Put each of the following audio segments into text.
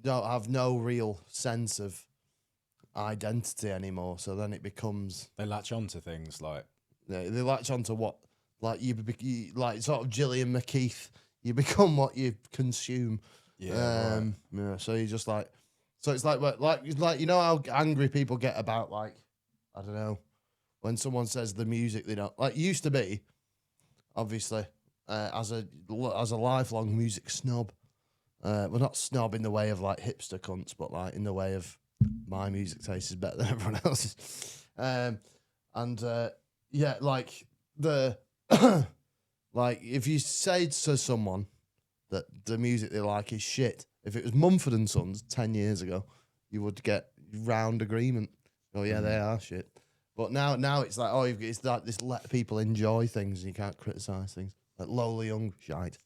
don't have no real sense of identity anymore. So then it becomes They latch on to things like they latch onto what like you like sort of Gillian McKeith. You become what you consume. right. Yeah. So you just like so it's like you know how angry people get about like I don't know when someone says the music they don't like used to be obviously as a lifelong music snob. Well, not snob in the way of like hipster cunts, but like in the way of my music taste is better than everyone else's. Yeah, like the like if you say to someone that the music they like is shit, if it was Mumford and Sons 10 years ago, you would get round agreement. Oh yeah, they are shit. But now it's like it's like this let people enjoy things and you can't criticize things like Lola Young shite.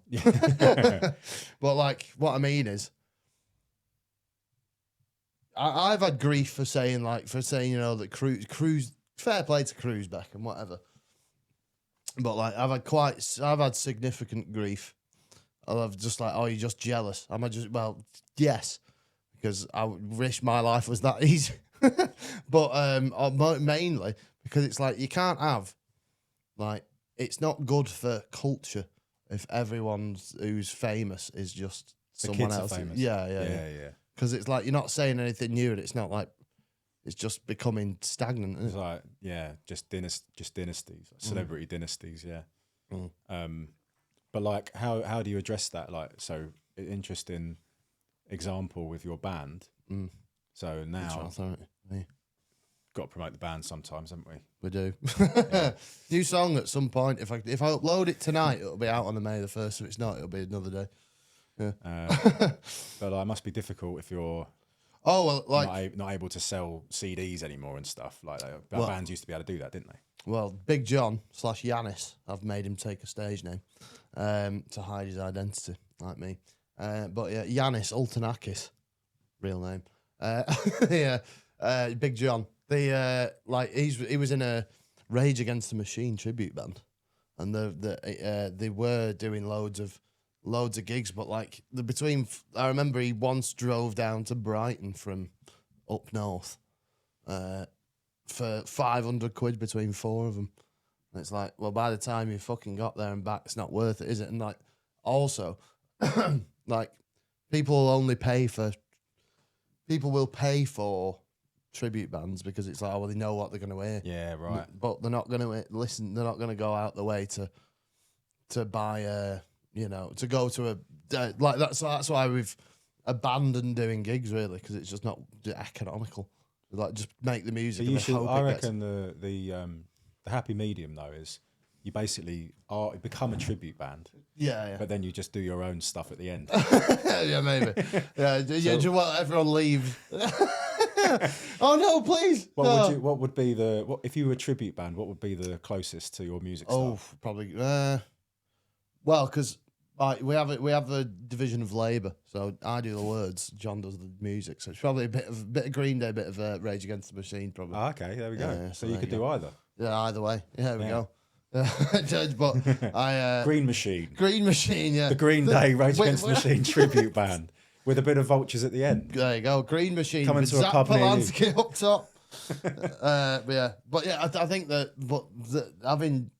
Yeah. But like what I mean is I've had grief for saying you know that Cruz fair play to Cruz Beckham whatever, but like I've had significant grief. I've just like you're just jealous. Am I just yes, because I wish my life was that easy, but mainly because it's like you can't have like it's not good for culture if everyone who's famous is just someone kids are else. famous. Yeah. Because it's like you're not saying anything new, and it's not like it's just becoming stagnant. Isn't it's it? like just dynasties, like celebrity dynasties. Yeah. But like, how do you address that? Like, so interesting example with your band. So now got to promote the band sometimes, haven't we? We do. New song at some point. If I upload it tonight, it'll be out on the May the 1st. If it's not, it'll be another day. Yeah. But it must be difficult if you're not able to sell CDs anymore and stuff like that. Bands used to be able to do that, didn't they? Well, Big John / Yanis, I've made him take a stage name to hide his identity, like me. But yeah, Yanis Ultanakis, real name. Big John. He was in a Rage Against the Machine tribute band, and they were doing loads of gigs, but like I remember he once drove down to Brighton from up north for 500 quid between four of them. And it's like, well, by the time you fucking got there and back, it's not worth it, is it? And like, also, like, people will pay for tribute bands because it's like, oh, well, they know what they're going to hear. Yeah, right. But they're not going to listen. They're not going to go out the way to buy to go to a like that's why we've abandoned doing gigs really, because it's just not economical. Like, just make the music. I reckon the happy medium though is you basically become a tribute band. Yeah. But then you just do your own stuff at the end. Yeah, maybe. Yeah, well, everyone leave. Oh no, please. What would be if you were a tribute band? What would be the closest to your music style? Oh, probably. Well, because we have a division of labour, so I do the words, John does the music. So it's probably a bit of Green Day, a bit of Rage Against the Machine, probably. Okay, there we go. Yeah, so you could do either. Yeah, either way. Yeah, there we go. But Green Machine. Green Machine, yeah. The Green Day Rage Against the Machine tribute band with a bit of Vultures at the end. There you go, Green Machine. Coming to a Zach pub near you. Polanski up top. I think that having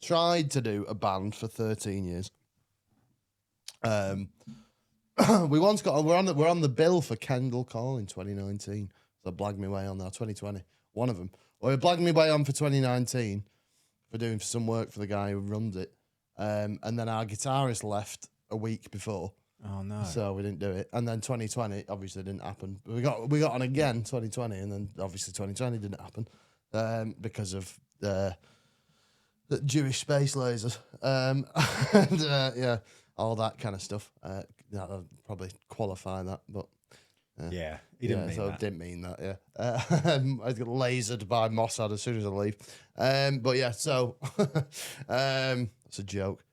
tried to do a band for 13 years, we once we're on the bill for Kendall Call in 2019. So I blagged me way on there. 2020, one of them. Well, we blagged me way on for 2019 for doing some work for the guy who runs it, and then our guitarist left a week before. Oh no! So we didn't do it, and then 2020 obviously didn't happen. We got on again 2020, and then obviously 2020 didn't happen because of the Jewish space lasers, and yeah, all that kind of stuff. I'll probably qualify that, but yeah, he didn't mean that. Didn't mean that. Yeah, I got lasered by Mossad as soon as I leave. But yeah, so it's a joke.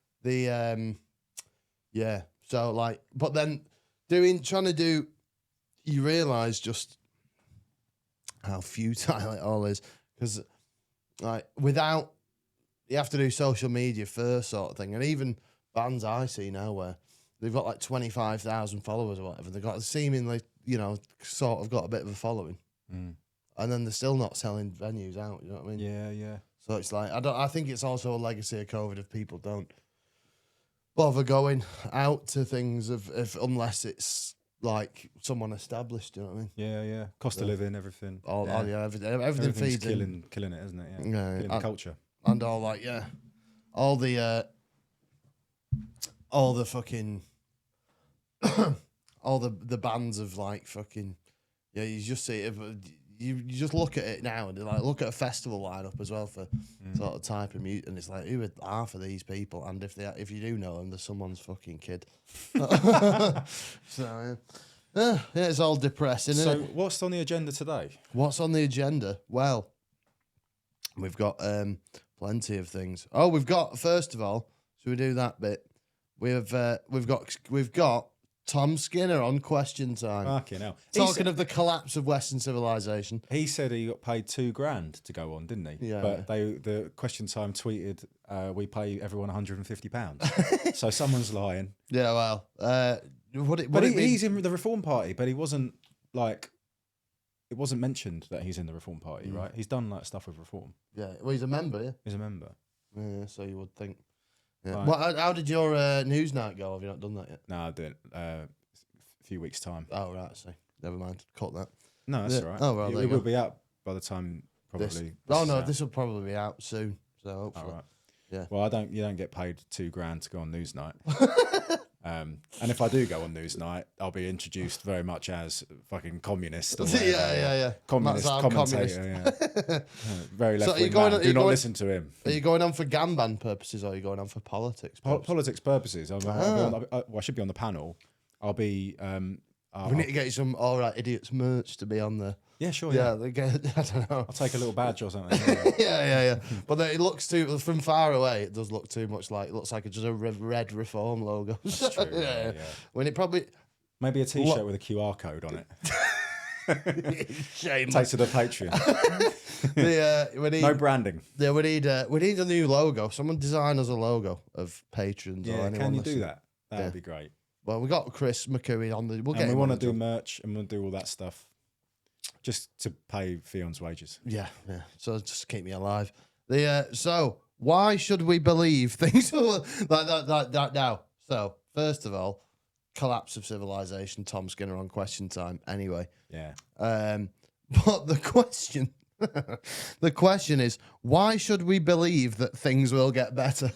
Yeah. So like, but then trying to do, you realise just how futile it all is, because like without, you have to do social media first sort of thing, and even bands I see now where they've got like 25,000 followers or whatever. They've got seemingly, sort of got a bit of a following, and then they're still not selling venues out. You know what I mean? Yeah, yeah. So it's like I think it's also a legacy of COVID if people don't bother going out to things if unless it's like someone established. You know what I mean? Yeah, yeah. Cost of living, everything. Everything feeds killing it, isn't it? Yeah, yeah, killing the culture. And all like all the fucking all the bands of like fucking you just see it. You just look at it now and like look at a festival lineup as well for sort of type of music, and it's like who are half of these people, and if you do know them, they're someone's fucking kid. So yeah, it's all depressing. So isn't it? what's on the agenda today? What's on the agenda? Well, we've got plenty of things. Oh, we've got first of all, should we do that bit? We've got Tom Skinner on Question Time. Fucking hell. Talking of the collapse of Western civilization. He said he got paid $2,000 to go on, didn't he? Yeah. But the Question Time tweeted, we pay everyone £150. So someone's lying. Yeah, well, He's in the Reform Party, but he wasn't like, it wasn't mentioned that he's in the Reform Party, right? He's done like stuff with Reform. Yeah, well, he's a member, yeah. He's a member. Yeah, so you would think. Yeah. Right. Well, how did your news night go? Have you not done that yet? No, I didn't. A few weeks' time. Oh, right, so never mind. Cut that. No, that's all right. Oh, well, there it you will go. be out by the time probably. This will probably be out soon. So hopefully. All right. Yeah. Well, you don't get paid $2,000 to go on news night. And if I do go on news night, I'll be introduced very much as fucking communist. Or whatever, yeah. Communist commentator. Yeah. Very left wing. Do not listen to him. Are you going on for Gamban purposes, or are you going on for politics? Politics purposes. I should be on the panel. I'll be. We need to get you some All Right Idiots merch to be on there. Yeah, sure. Yeah, Yeah. I don't know. I'll take a little badge or something. yeah. But it looks from far away. It does look too much like. It looks like just a red Reform logo. That's true. Yeah. When it probably maybe a T-shirt with a QR code on it. Shame. Take to the Patreon. No branding. Yeah, we need a new logo. Someone design us a logo of patrons. Yeah, or anyone can you listening. do that? That would be great. Well, we got Chris McCooey on the. We want to do merch and we'll do all that stuff, just to pay Fionn's wages. Yeah. So just keep me alive. So why should we believe things like that now? So first of all, collapse of civilization. Tom Skinner on Question Time. Anyway. Yeah. But the question is, why should we believe that things will get better?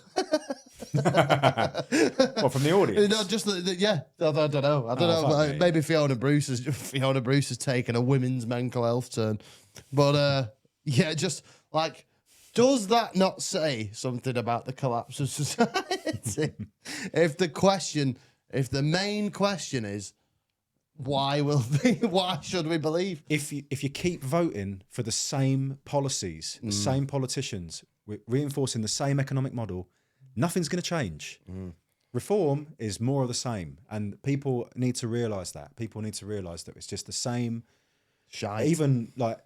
Well, from the audience? No, just yeah. I don't know. But maybe Fiona Bruce has taken a women's mental health turn. But yeah, just like, does that not say something about the collapse of society? If the main question is, why should we believe? If you keep voting for the same policies, the same politicians, reinforcing the same economic model, nothing's going to change. Reform is more of the same, and people need to realise that. People need to realise that it's just the same Shite. Even like,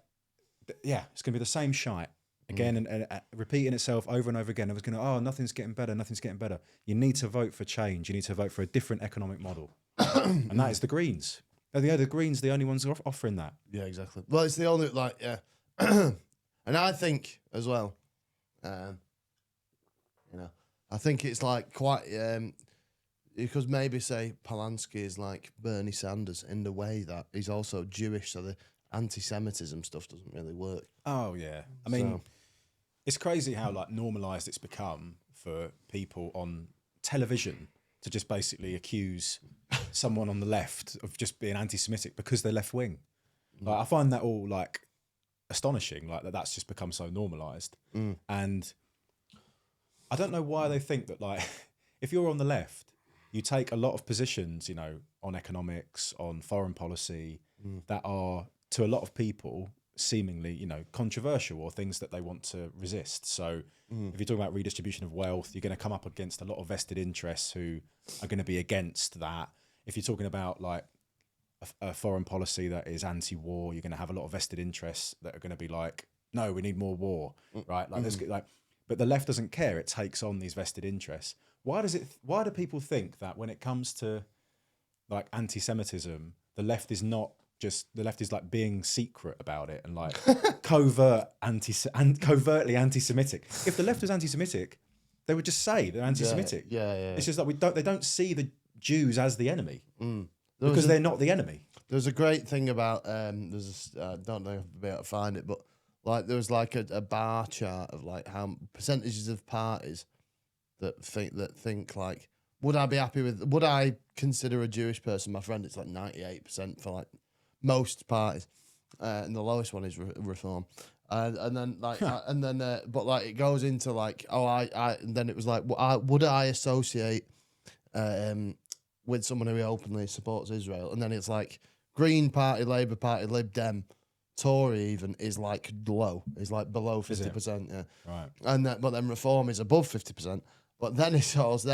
yeah, it's going to be the same shite again and repeating itself over and over again. It was going to, nothing's getting better. You need to vote for change. You need to vote for a different economic model. And that is the Greens. The Greens, the only ones offering that. Yeah, exactly. Well, it's the only, like, yeah. And I think as well, I think it's like quite, because maybe say Polanski is like Bernie Sanders in the way that he's also Jewish, so the anti-Semitism stuff doesn't really work. Oh, yeah. I mean, it's crazy how like normalised it's become for people on television to just basically accuse someone on the left of just being anti-Semitic because they're left wing. Like, I find that all like astonishing, like that's just become so normalised. And I don't know why they think that, like, if you're on the left, you take a lot of positions, on economics, on foreign policy, that are to a lot of people seemingly, controversial or things that they want to resist. So if you're talking about redistribution of wealth, you're going to come up against a lot of vested interests who are going to be against that. If you're talking about like a foreign policy that is anti-war, you're going to have a lot of vested interests that are going to be like, no, we need more war, right? Like, there's like, but the left doesn't care. It takes on these vested interests. Why do people think that when it comes to like anti-Semitism, the left is like being secret about it and like covertly anti-Semitic? If the left was anti-Semitic, they would just say they're anti-Semitic. Yeah. It's just like they don't see the Jews as the enemy Because they're not the enemy. There's a great thing about I don't know if I'll be able to find it, but like there was like a bar chart of like how percentages of parties that think like, would I consider a Jewish person my friend? It's like 98% for like most parties, and the lowest one is Reform, and then like but like it goes into like and then it was like would I associate with someone who openly supports Israel, and then it's like Green Party, Labour Party, Lib Dem, Tory even is like low, is like below 50%, yeah, right, and but then Reform is above 50%. But then it's like like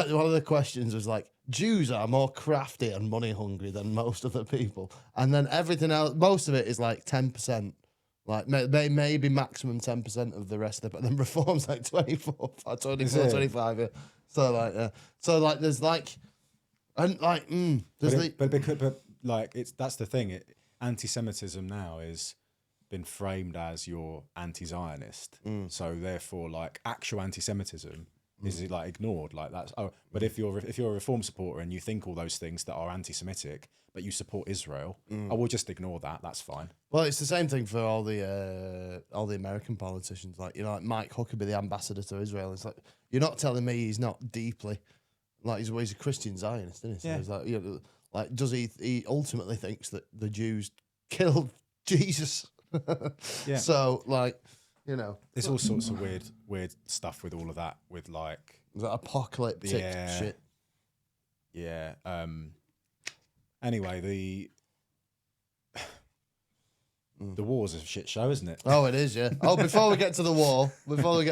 one of the questions was like, Jews are more crafty and money hungry than most other people, and then everything else, most of it is like 10%, like maybe maximum 10% of the rest of it. But then Reform's like 24, 25. Yeah. So like there's like, and like but like that's the thing. Anti-Semitism now is been framed as you're anti-Zionist, so therefore like actual anti-Semitism is like ignored, like that's but if you're a Reform supporter and you think all those things that are anti-Semitic but you support Israel, I will just ignore that's fine. Well, it's the same thing for all the American politicians, like, you know, like Mike Huckabee, the ambassador to Israel. It's like, you're not telling me he's not deeply, like, he's a Christian Zionist, isn't he? So he's like, you know, like, does he ultimately thinks that the Jews killed Jesus? Yeah. So, like, you know, there's all sorts of weird stuff with all of that, with like that apocalyptic shit. Yeah. Anyway, the war's a shit show, isn't it? Oh, it is, yeah. Oh, before we get to the war, we'll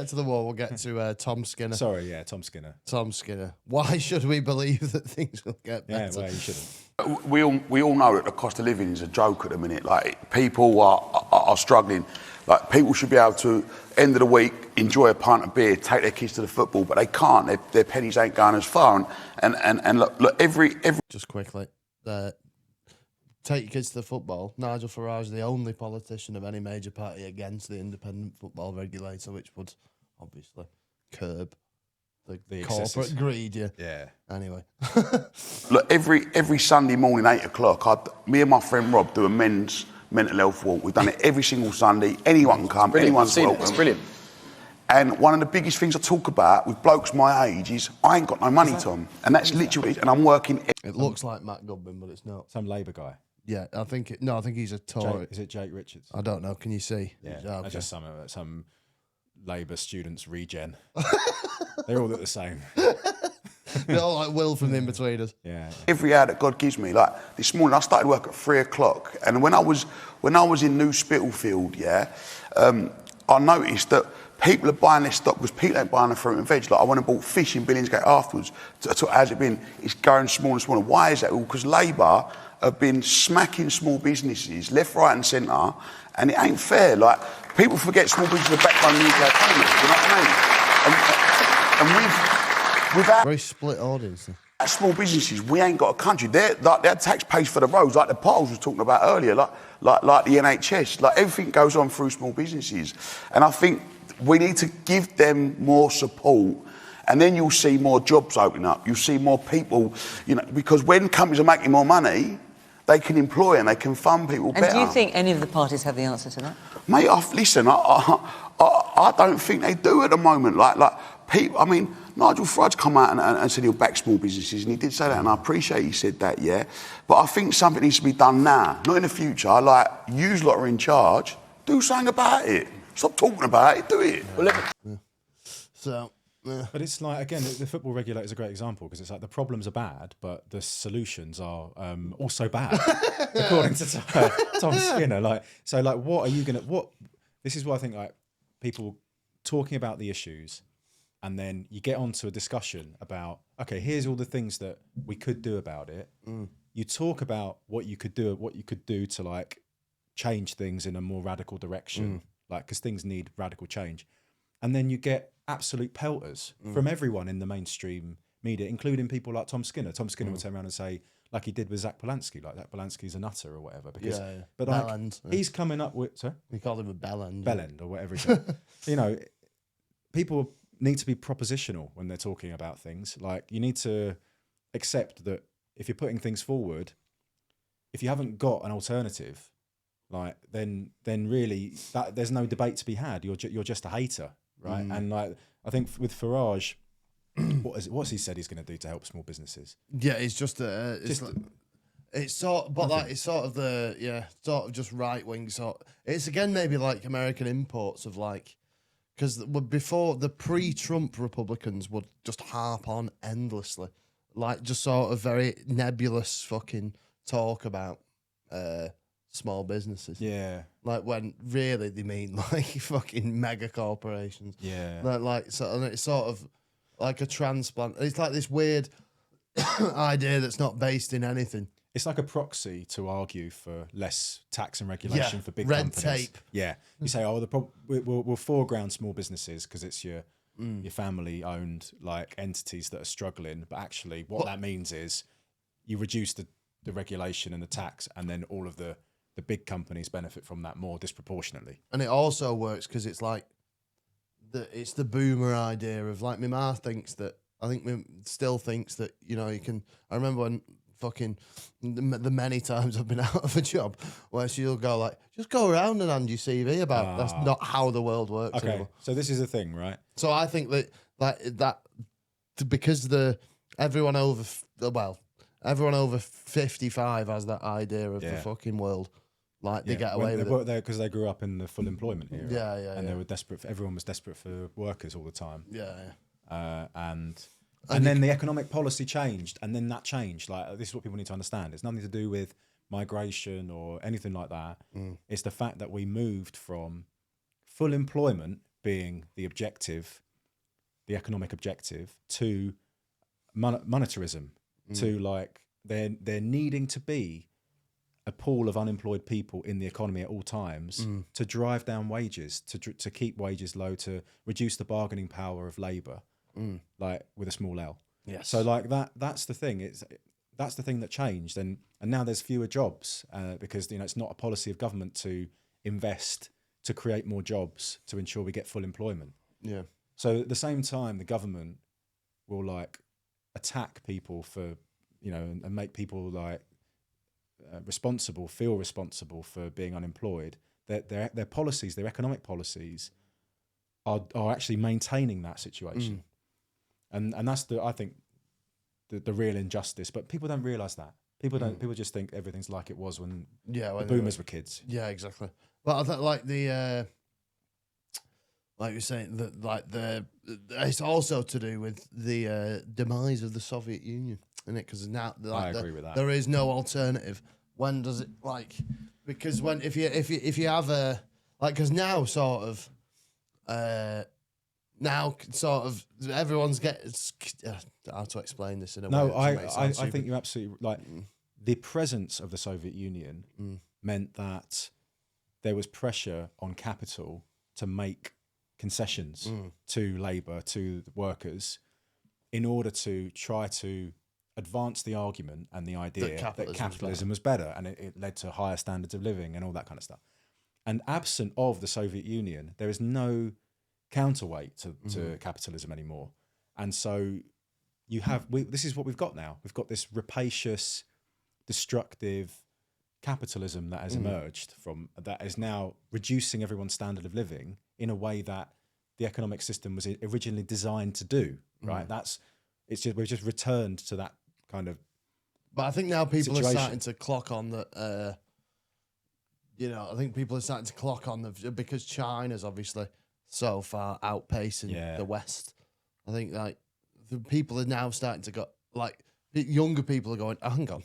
get to Tom Skinner. Sorry, yeah, Tom Skinner. Tom Skinner. Why should we believe that things will get better? Yeah, well, you shouldn't. We all know that the cost of living is a joke at the minute. Like, people are struggling. Like, people should be able to, end of the week, enjoy a pint of beer, take their kids to the football, but they can't. Their pennies ain't going as far. And look, every... Just quickly, take your kids to the football. Nigel Farage is the only politician of any major party against the independent football regulator, which would obviously curb the corporate greed. Yeah. Anyway. Look, every Sunday morning, 8 o'clock, me and my friend Rob do a men's mental health walk. We've done it every single Sunday. Anyone can come. Anyone's welcome. It's brilliant. And one of the biggest things I talk about with blokes my age is I ain't got no money, Tom. And that's literally, and I'm working... It looks like Matt Goodwin, but it's not. Some Labour guy. Yeah, I think he's a Tory. Is it Jake Richards? I don't know. Can you see? Yeah, okay. just some Labour students regen. They all look the same. They're all like Will from the In-Betweeners. Yeah. Every hour that God gives me, like this morning, I started work at 3 o'clock, and when I was in New Spitalfield, I noticed that people are buying their stock because people ain't buying the fruit and veg. Like, I went and bought fish in Billingsgate afterwards. How's it been? It's going smaller and smaller. Why is that? Well, because Labour have been smacking small businesses left, right, and centre, and it ain't fair. Like, people forget small businesses are backbone of the UK economy. You know what I mean? And with our very split audience. small businesses, we ain't got a country. Their tax pays for the roads, like the potholes we was talking about earlier, like the NHS. Like, everything goes on through small businesses, and I think we need to give them more support. And then you'll see more jobs opening up. You'll see more people, you know, because when companies are making more money, they can employ and they can fund people better. And do you think any of the parties have the answer to that? Mate, listen, I don't think they do at the moment. Like people, I mean, Nigel Farage come out and said he'll back small businesses, and he did say that, and I appreciate he said that, yeah. But I think something needs to be done now, not in the future. Like, you lot are in charge, do something about it. Stop talking about it, do it. Yeah. So... Yeah. But it's like, again, the football regulator is a great example, because it's like the problems are bad, but the solutions are also bad, according to Tom Skinner. Like, so, like, what are you gonna? This is what I think. Like, people talking about the issues, and then you get onto a discussion about, okay, here's all the things that we could do about it. You talk about what you could do to like change things in a more radical direction. like because things need radical change, and then you get absolute pelters from everyone in the mainstream media, including people like Tom Skinner. Tom Skinner would turn around and say, like he did with Zach Polanski, like Zach Polanski's a nutter or whatever. Because, but like Bellend, he's coming up with, sorry, we called him a bellend. Bellend or whatever. He said. You know, people need to be propositional when they're talking about things. Like you need to accept that if you're putting things forward, if you haven't got an alternative, like then really that there's no debate to be had. You're just a hater, right? And like I think with Farage, what's he said he's going to do to help small businesses? Yeah, it's just it's sort, but like it's sort of sort of just right wing sort. It's again maybe like American imports of like, because before the pre-Trump Republicans would just harp on endlessly, like just sort of very nebulous fucking talk about small businesses. Yeah, like when really they mean like fucking mega corporations. yeah, like so, and it's sort of like a transplant. It's like this weird idea that's not based in anything. It's like a proxy to argue for less tax and regulation for big red companies. tape. Yeah, you say, oh, we'll foreground small businesses because it's your family-owned like entities that are struggling. But actually, what that means is you reduce the regulation and the tax, and then all of the big companies benefit from that more disproportionately. And it also works because it's like it's the boomer idea of like my ma thinks that. I think me still thinks that you can. I remember when fucking the many times I've been out of a job where she'll go like, just go around and hand your CV about. That's not how the world works. Okay, anymore. so this is the thing, right? So I think that because everyone over 55 has that idea of the fucking world. Like they get away with it because they grew up in the full employment era. And they were desperate. Everyone was desperate for workers all the time. And then the economic policy changed, and then that changed. Like this is what people need to understand. It's nothing to do with migration or anything like that. It's the fact that we moved from full employment being the objective, the economic objective, to monetarism, to like there needing to be a pool of unemployed people in the economy at all times to drive down wages, to keep wages low, to reduce the bargaining power of labour, like with a small L. Yes. So like that's the thing. That's the thing that changed, and now there's fewer jobs because it's not a policy of government to invest to create more jobs to ensure we get full employment. Yeah. So at the same time, the government will like attack people for and make people like feel responsible for being unemployed. Their policies, their economic policies, are actually maintaining that situation, and that's I think the real injustice. But people don't realise that. People don't. People just think everything's like it was when the boomers were kids. Yeah, exactly. But I think like the like you're saying that it's also to do with the demise of the Soviet Union, isn't it? Because now I agree with that. There is no alternative. When does it because when if you have a because now sort of everyone's how to explain this in a way. No, I think you're absolutely like the presence of the Soviet Union meant that there was pressure on capital to make concessions to labour, to the workers, in order to try to advance the argument and the idea that capitalism was better, and it led to higher standards of living and all that kind of stuff. And absent of the Soviet Union, there is no counterweight to capitalism anymore. And so this is what we've got now. We've got this rapacious, destructive capitalism that has emerged that is now reducing everyone's standard of living in a way that the economic system was originally designed to do. Right? We've just returned to that kind of. But I think now people situation. are starting to clock on that. I think people are starting to clock on because China's obviously so far outpacing the West. I think like the people are now starting to go like younger people are going, hang on,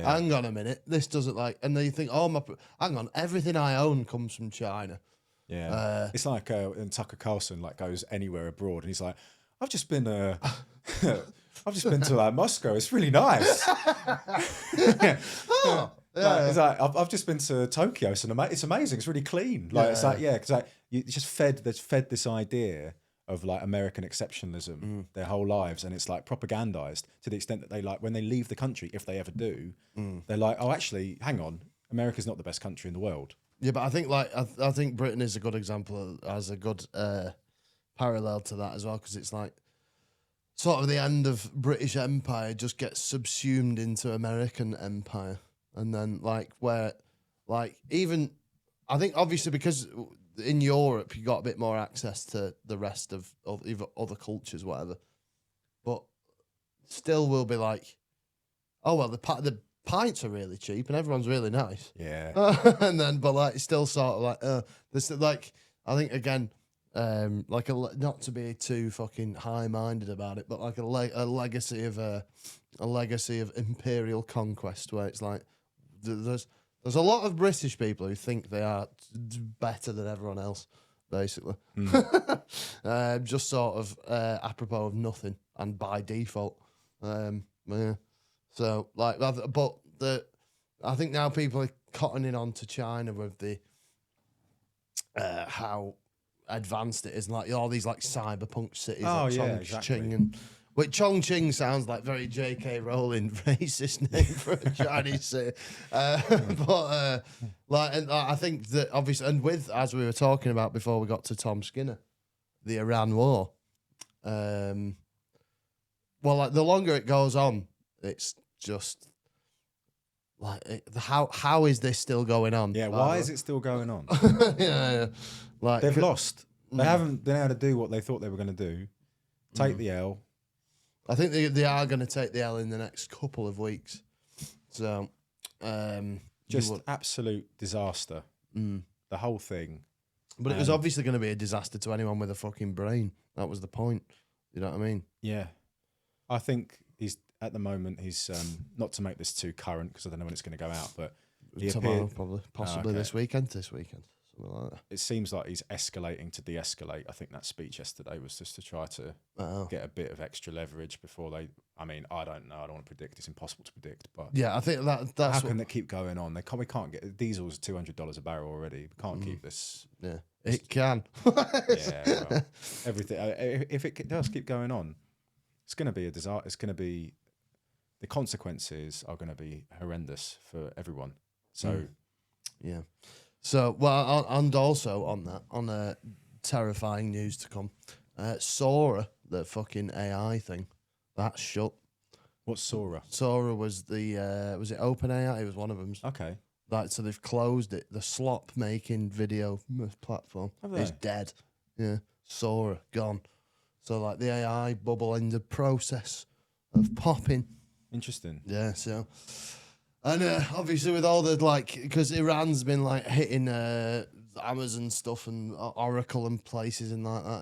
hang on a minute, this doesn't and then you think, hang on, everything I own comes from China. Yeah, it's like when Tucker Carlson goes anywhere abroad and he's like, I've just been to Moscow. It's really nice. It's like I've just been to Tokyo. It's amazing. It's really clean. Like it's like because like you just fed this idea of like American exceptionalism their whole lives, and it's like propagandized to the extent that they like when they leave the country, if they ever do, they're like, oh, actually, hang on, America's not the best country in the world. Yeah, but I think like I think Britain is a good example, as a good parallel to that as well, because it's like sort of the end of British Empire just gets subsumed into American Empire, and then like where like even I think obviously because in Europe you got a bit more access to the rest of other cultures, whatever, but still will be like, oh well, the pints are really cheap and everyone's really nice. Yeah. And then, but like, it's still sort of like, this, like, I think again, like not to be too fucking high-minded about it, but like a legacy of imperial conquest, where it's like, there's a lot of British people who think they are better than everyone else, basically. Just sort of apropos of nothing and by default. Yeah. So like, but I think now people are cottoning on to China with the how advanced it is, and like all these like cyberpunk cities, like Chongqing, which Chongqing sounds like very J.K. Rowling racist name for a Chinese city, but and I think that obviously, and with as we were talking about before we got to Tom Skinner, the Iran war, well, like the longer it goes on, it's just like how is this still going on? Yeah, why is it still going on? yeah. Like They've lost. They haven't been able to do what they thought they were going to do. Take the L. I think they are going to take the L in the next couple of weeks. So, just absolute disaster. The whole thing. But it was obviously going to be a disaster to anyone with a fucking brain. That was the point. You know what I mean? Yeah. I think he's at the moment. He's not to make this too current because I don't know when it's going to go out, but tomorrow probably, possibly this weekend. Something like that. It seems like he's escalating to de-escalate. I think that speech yesterday was just to try to get a bit of extra leverage before they. I mean, I don't know. I don't want to predict. It's impossible to predict. But yeah, I think that's how can they keep going on? We can't get diesel's $200 a barrel already. We can't keep this. Yeah, it can. Yeah, well, everything. If it does keep going on, it's going to be a disaster. It's going to be the consequences are going to be horrendous for everyone. So, yeah. So, well, and also on that, on terrifying news to come, Sora, the fucking AI thing, that's shut. What's Sora? Sora was was it OpenAI? It was one of them. Okay. Like, so they've closed it. The slop making video platform is dead. Yeah, Sora gone. So like the AI bubble in the process of popping. Interesting. Yeah. So. And obviously with all the, like, because Iran's been, like, hitting Amazon stuff and Oracle and places and like that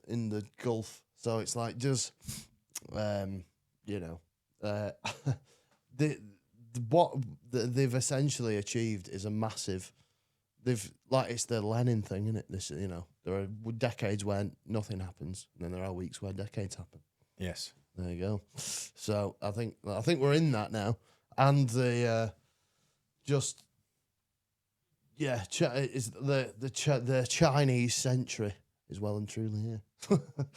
in the Gulf. So it's like just, you know, what they've essentially achieved is a massive, it's the Lenin thing, isn't it? This, you know, there are decades where nothing happens, and then there are weeks where decades happen. Yes. There you go. So I think we're in that now. And the the Chinese century is well and truly here.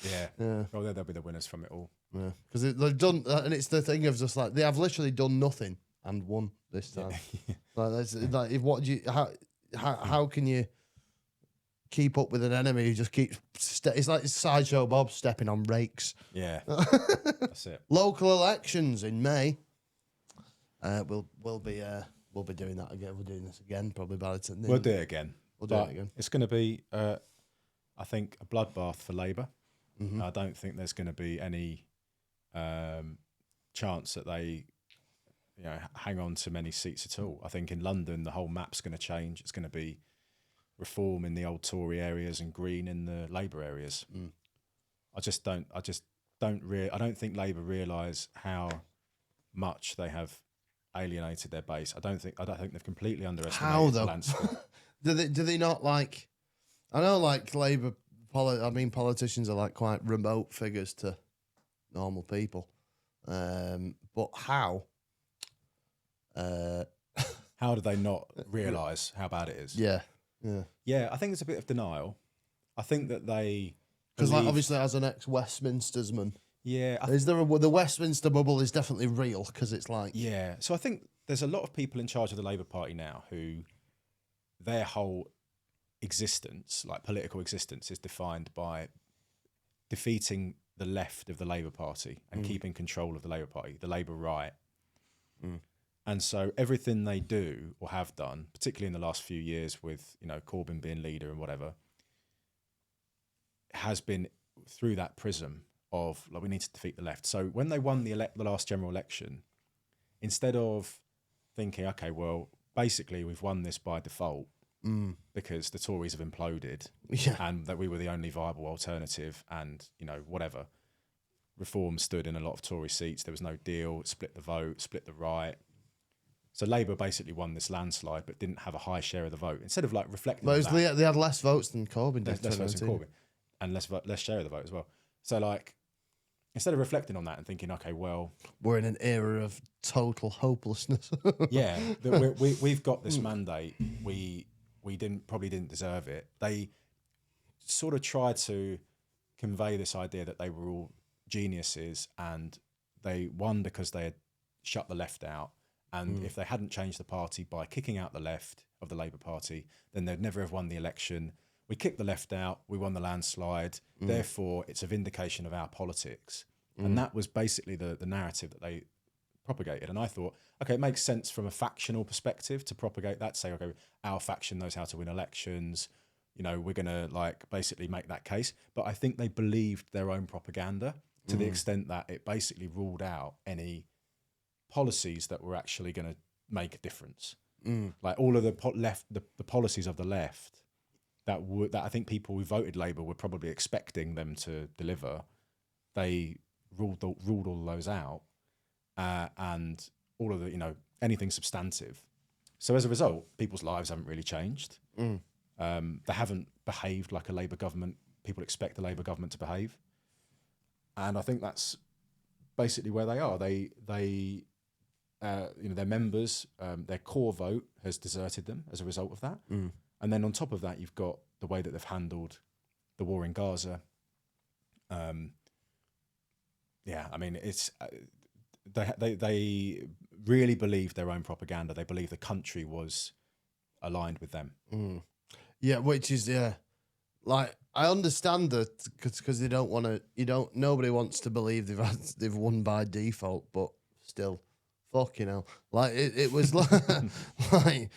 Yeah. Well, they'll be the winners from it all. Yeah, because they've done, and it's the thing of just like they have literally done nothing and won this time. Like, that's, like, what do you how can you keep up with an enemy who just keeps? It's like Sideshow Bob stepping on rakes. Yeah, that's it. Local elections in May. We'll be doing that again. We're doing this again probably by the time. We'll do it again. We'll do it again. It's going to be, I think, a bloodbath for Labour. I don't think there's going to be any chance that they, hang on to many seats at all. I think in London the whole map's going to change. It's going to be reform in the old Tory areas and Green in the Labour areas. I don't think Labour realise how much they have alienated their base. I don't think they've completely underestimated the landscape. do they not like? I know, like Labour. Politicians are like quite remote figures to normal people. But how? How do they not realise how bad it is? Yeah. Yeah, I think there's a bit of denial. I think that they Because like believe- obviously as an ex-Westminstersman, yeah, is there the Westminster bubble is definitely real because it's like yeah. So I think there's a lot of people in charge of the Labour Party now who their whole existence, like political existence, is defined by defeating the left of the Labour Party and keeping control of the Labour Party, the Labour right. And so everything they do or have done, particularly in the last few years with, you know, Corbyn being leader and whatever, has been through that prism of, like, we need to defeat the left. So when they won the last general election, instead of thinking, okay, well, basically we've won this by default because the Tories have imploded and that we were the only viable alternative and, you know, whatever. Reform stood in a lot of Tory seats. There was no deal, split the vote, split the right. So Labour basically won this landslide, but didn't have a high share of the vote. Instead of like reflecting, But on that, they had less votes than Corbyn did. less votes than Corbyn, and less share of the vote as well. So like, instead of reflecting on that and thinking, okay, well, We're in an era of total hopelessness. yeah, we've got this mandate. We probably didn't deserve it. They sort of tried to convey this idea that they were all geniuses and they won because they had shut the left out. And if they hadn't changed the party by kicking out the left of the Labour Party, then they'd never have won the election. We kicked the left out, we won the landslide. Therefore, it's a vindication of our politics. And that was basically the narrative that they propagated. And I thought, okay, it makes sense from a factional perspective to propagate that, say, okay, our faction knows how to win elections. You know, we're going to like basically make that case. But I think they believed their own propaganda to the extent that it basically ruled out any policies that were actually going to make a difference. Like all of the the policies of the left that I think people who voted Labour were probably expecting them to deliver, they ruled all of those out, and all of the, you know, anything substantive. So as a result, people's lives haven't really changed. They haven't behaved like a Labour government people expect the Labour government to behave, and I think that's basically where they are. They you know, their members, their core vote has deserted them as a result of that. And then on top of that, you've got the way that they've handled the war in Gaza. Yeah, I mean, it's they really believe their own propaganda. They believe the country was aligned with them. Yeah, which is like I understand that because they don't want to. Nobody wants to believe they've won by default, but still. Fucking hell. Like, it was like, like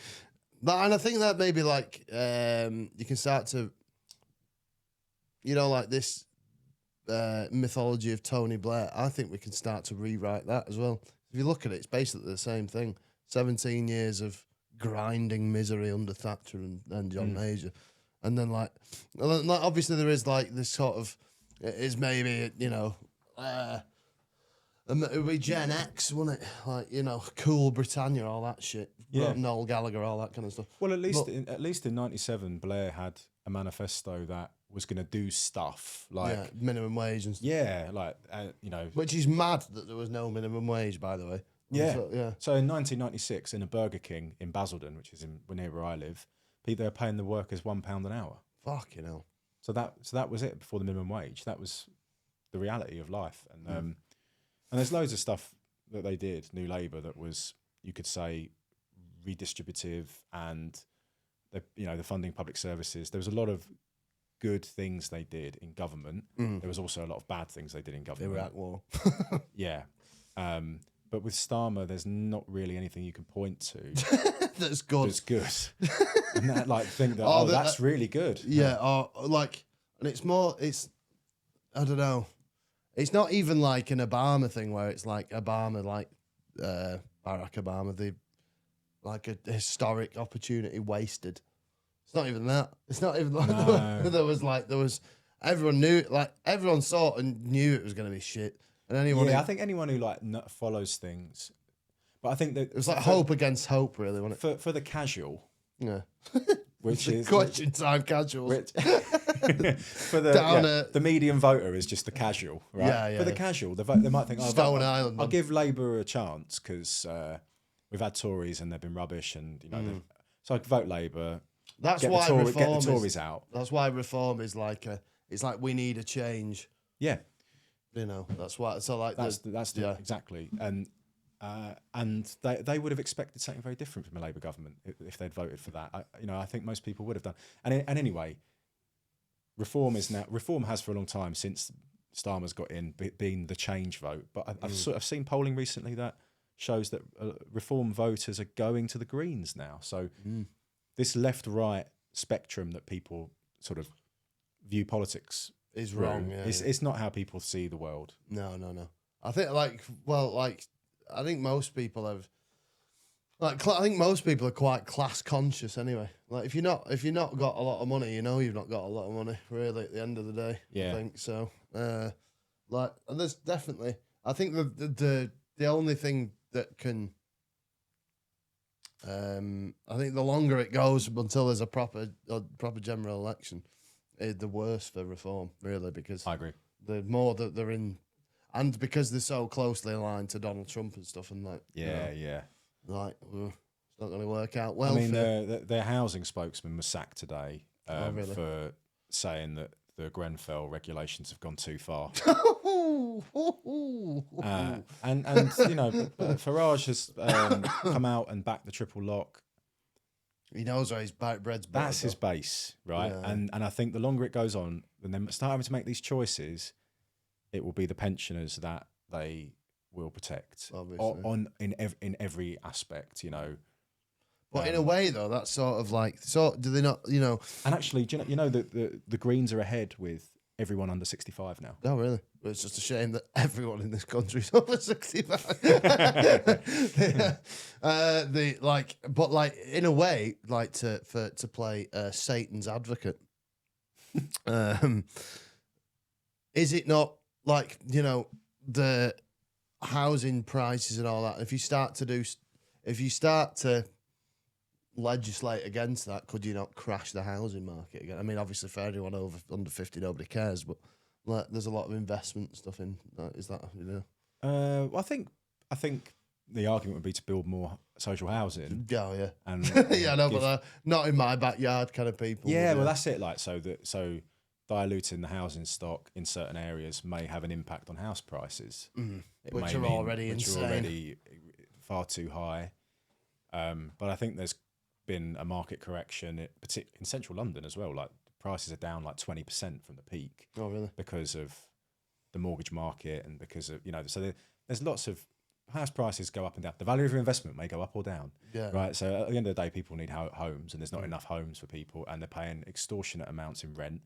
that, and I think that maybe, like, you can start to, you know, like this mythology of Tony Blair, I think we can start to rewrite that as well. If you look at it, it's basically the same thing. 17 years of grinding misery under Thatcher and John Major. And then, like, obviously there is, like, this sort of, it is maybe, you know, it would be Gen X, wouldn't it? Like, you know, cool Britannia, all that shit. Yeah. Noel Gallagher, all that kind of stuff. Well, at least in '97, Blair had a manifesto that was going to do stuff like minimum wage and stuff. Yeah, like you know, which is mad that there was no minimum wage, by the way. Yeah, yeah. So in 1996, in a Burger King in Basildon, which is near where I live, they were paying the workers £1 an hour. Fucking hell. So that was it before the minimum wage. That was the reality of life, and there's loads of stuff that they did, New Labour, that was, you could say, redistributive, and the funding public services. There was a lot of good things they did in government. There was also a lot of bad things they did in government. Iraq war. Yeah. But with Starmer, there's not really anything you can point to that's good. That's good. And that, like, think that, that's really good. Yeah, or like, and it's I don't know. It's not even like an Obama thing where it's like Obama, like Barack Obama, like a historic opportunity wasted. It's not even that. It's not even like there was everyone knew, like everyone saw it and knew it was going to be shit. And anyone, I think anyone who like follows things, but I think that it was like hope against hope, really, wasn't it? For the casual, yeah, which is question time casuals. For the median voter is just the casual, right? Yeah. For the casual, they might think, Stone Island. I'll give Labour a chance because we've had Tories and they've been rubbish, and so I'd vote Labour. That's Get why the reform Tories out. That's why reform is like it's like we need a change. Yeah, That's why. So like exactly. And they would have expected something very different from a Labour government if they'd voted for that. I think most people would have done. And anyway, reform has for a long time since Starmer's got in been the change vote. But I've seen polling recently that shows that reform voters are going to the Greens now. So this left-right spectrum that people sort of view politics is through, wrong. Yeah, it's not how people see the world. No. I think I think most people have. I think most people are quite class conscious anyway. Like if you're not got a lot of money, you've not got a lot of money really at the end of the day. Yeah. I think so. And there's definitely. I think the only thing that can. I think the longer it goes until there's a proper general election, the worse for reform really, because I agree. The more that they're in. And because they're so closely aligned to Donald Trump and stuff, and it's not going to work out well. I mean, their housing spokesman was sacked today really? for saying that the Grenfell regulations have gone too far. And Farage has come out and backed the triple lock. He knows where his bread's buttered. That's his base, right? Yeah. And I think the longer it goes on, and they start having to make these choices, it will be the pensioners that they will protect in every aspect, But in a way, though, that's sort of like, do they not, And actually, do you know that the Greens are ahead with everyone under 65 now? Oh, really? Well, it's just a shame that everyone in this country is over 65. But in a way, to play Satan's advocate, is it not like, the housing prices and all that? If you start to legislate against that, could you not crash the housing market again? I mean, obviously for anyone under 50, nobody cares, but there's a lot of investment stuff in that. Is that, I think the argument would be to build more social housing. Oh, yeah. And yeah, no, but not in my backyard kind of people. Yeah, well, that's it. So diluting the housing stock in certain areas may have an impact on house prices, which are already insane. Are already far too high. But I think there's been a market correction, in central London as well. Like prices are down like 20% from the peak. Oh, really? Because of the mortgage market and because of so there's lots of house prices go up and down. The value of your investment may go up or down. Yeah. Right. So at the end of the day, people need homes, and there's not enough homes for people, and they're paying extortionate amounts in rent.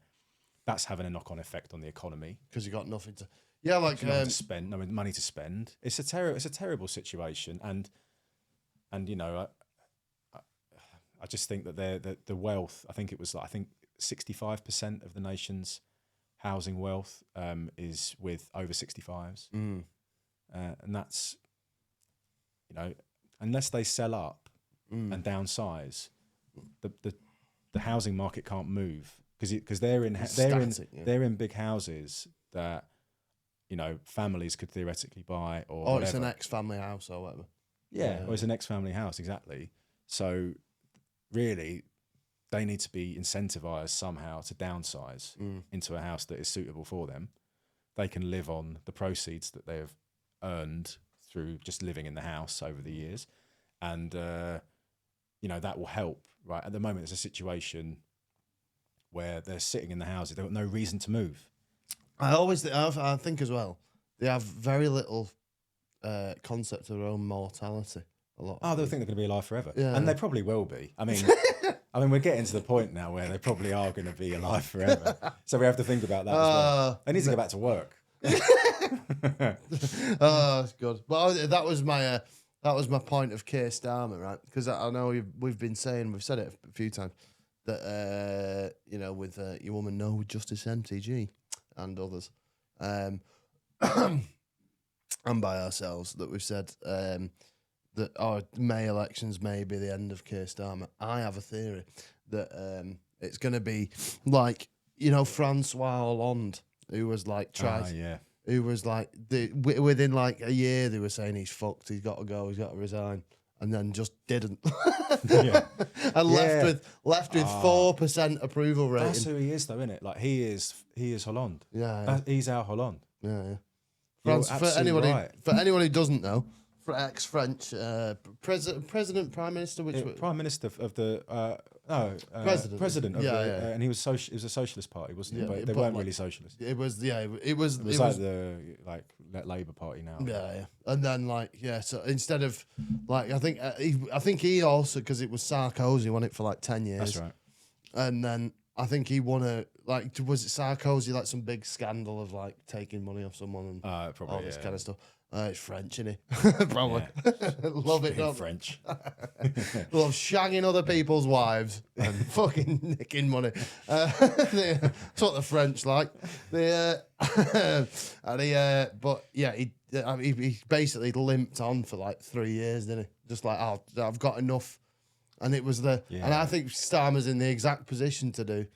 That's having a knock-on effect on the economy because you got nothing to. Yeah, like to spend. I mean, money to spend. It's a terrible situation, and I just think that the wealth. I think 65% of the nation's housing wealth is with over 65s, and that's unless they sell up and downsize, the housing market can't move. Because they're in big houses that families could theoretically buy or it's an ex-family house or whatever. Yeah, or it's an ex-family house, exactly. So really, they need to be incentivized somehow to downsize into a house that is suitable for them. They can live on the proceeds that they have earned through just living in the house over the years, and that will help. Right at the moment, there's a situation where they're sitting in the houses. They've got no reason to move. I think as well, they have very little concept of their own mortality. A lot. Oh, they'll think they're going to be alive forever. Yeah. And they probably will be. I mean, we're getting to the point now where they probably are going to be alive forever. So we have to think about that as well. They need to go back to work. Oh, that's good. But that was my point of Keir Starmer, right? Because I know we've said it a few times, that with your woman No Justice MTG and others, and by ourselves, that we've said that our May elections may be the end of Keir Starmer. I have a theory that it's going to be like Francois Hollande, who was like who was like within like a year they were saying he's fucked, he's got to go, he's got to resign. and then just didn't. Yeah. And Yeah. left with 4% approval rating. That's who he is, though, isn't it? Like he is Hollande. Yeah. He's our Hollande. Yeah. You're For absolutely right. anyone who doesn't know, ex-French president, prime minister, Prime Minister of the President. of Yeah, the, yeah. And he was it was a socialist party, wasn't it? Yeah, But they but weren't like- really socialist. it was It was like the Labour Party now. Yeah. And then so instead of I think he also, because it was Sarkozy won it for 10 years. That's right. And then I think he won was it Sarkozy, some big scandal of taking money off someone and Probably all this yeah. kind of stuff. It's French, isn't it? Probably. Love it. In French. Love shagging other people's wives and fucking nicking money. That's what the French like. He basically limped on for 3 years, didn't he? Just I've got enough. And it was and I think Starmer's in the exact position to do